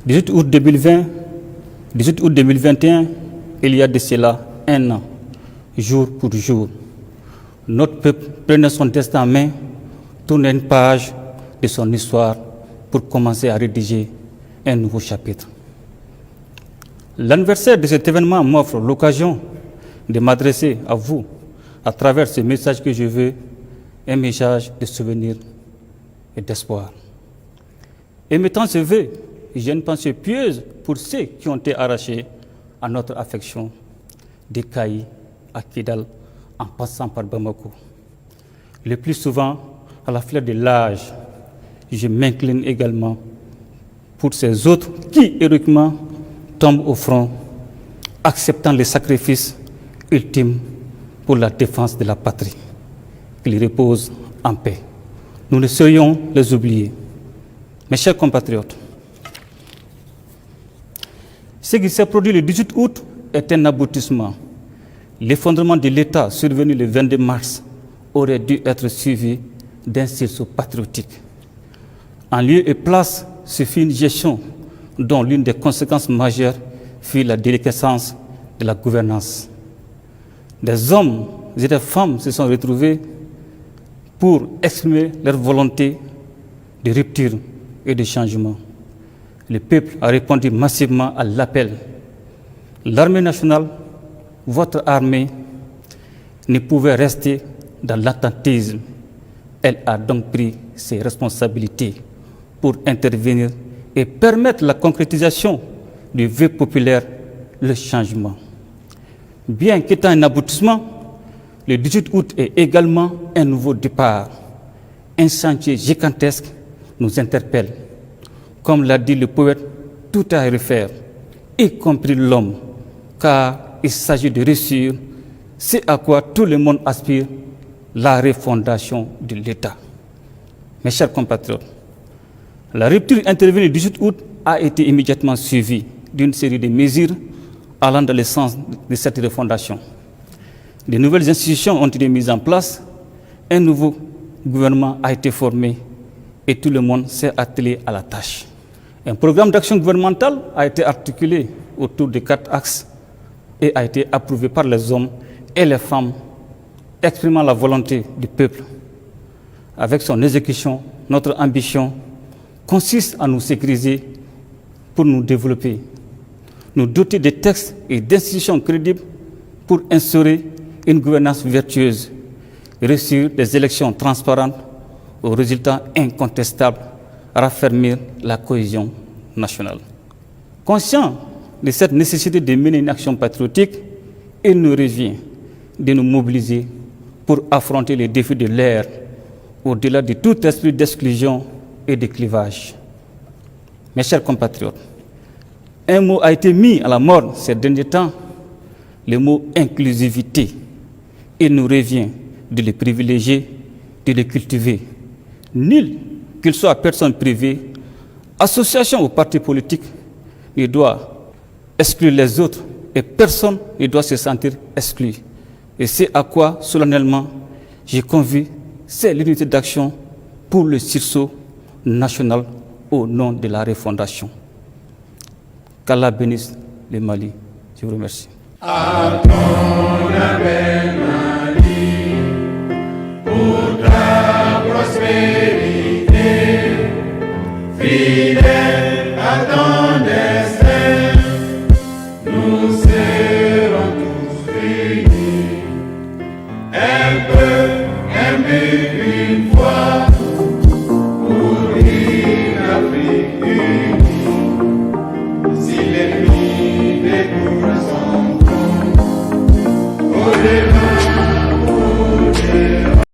18 août 2020, 18 août 2021, il y a de cela un an, jour pour jour, notre peuple prenait son destin en main, tournait une page de son histoire pour commencer à rédiger un nouveau chapitre. L'anniversaire de cet événement m'offre l'occasion de m'adresser à vous à travers ce message que je veux, un message de souvenir et d'espoir. Et mettant ce vœu, j'ai une pensée pieuse pour ceux qui ont été arrachés à notre affection, des Kayi à Kidal, en passant par Bamako. Le plus souvent, à la fleur de l'âge, je m'incline également pour ces autres qui, héroïquement, tombent au front, acceptant les sacrifices ultimes pour la défense de la patrie. Qu'ils reposent en paix. Nous ne saurions les oublier. Mes chers compatriotes, ce qui s'est produit le 18 août est un aboutissement. L'effondrement de l'État survenu le 22 mars aurait dû être suivi d'un sursaut patriotique. En lieu et place, ce fut une gestion dont l'une des conséquences majeures fut la déliquescence de la gouvernance. Des hommes et des femmes se sont retrouvés pour exprimer leur volonté de rupture et de changement. Le peuple a répondu massivement à l'appel. L'armée nationale, votre armée, ne pouvait rester dans l'attentisme. Elle a donc pris ses responsabilités pour intervenir et permettre la concrétisation du vœu populaire, le changement. Bien qu'étant un aboutissement, le 18 août est également un nouveau départ. Un chantier gigantesque nous interpelle. Comme l'a dit le poète, tout a à refaire, y compris l'homme, car il s'agit de réussir ce à quoi tout le monde aspire, la refondation de l'État. Mes chers compatriotes, la rupture intervenue le 18 août a été immédiatement suivie d'une série de mesures allant dans le sens de cette refondation. De nouvelles institutions ont été mises en place, un nouveau gouvernement a été formé et tout le monde s'est attelé à la tâche. Un programme d'action gouvernementale a été articulé autour de 4 axes et a été approuvé par les hommes et les femmes, exprimant la volonté du peuple. Avec son exécution, notre ambition consiste à nous sécuriser pour nous développer, nous doter de textes et d'institutions crédibles pour instaurer une gouvernance vertueuse, réussir des élections transparentes aux résultats incontestables, raffermir la cohésion nationale. Conscient de cette nécessité de mener une action patriotique, il nous revient de nous mobiliser pour affronter les défis de l'ère au-delà de tout esprit d'exclusion et de clivage. Mes chers compatriotes, un mot a été mis à la mode ces derniers temps, le mot inclusivité. Il nous revient de le privilégier, de le cultiver. Nul, qu'il soit personne privée, association ou parti politique, ne doit exclure les autres et personne ne doit se sentir exclu. Et c'est à quoi, solennellement, j'ai convié, c'est l'unité d'action pour le sursaut national au nom de la refondation. Qu'Allah bénisse le Mali. Je vous remercie.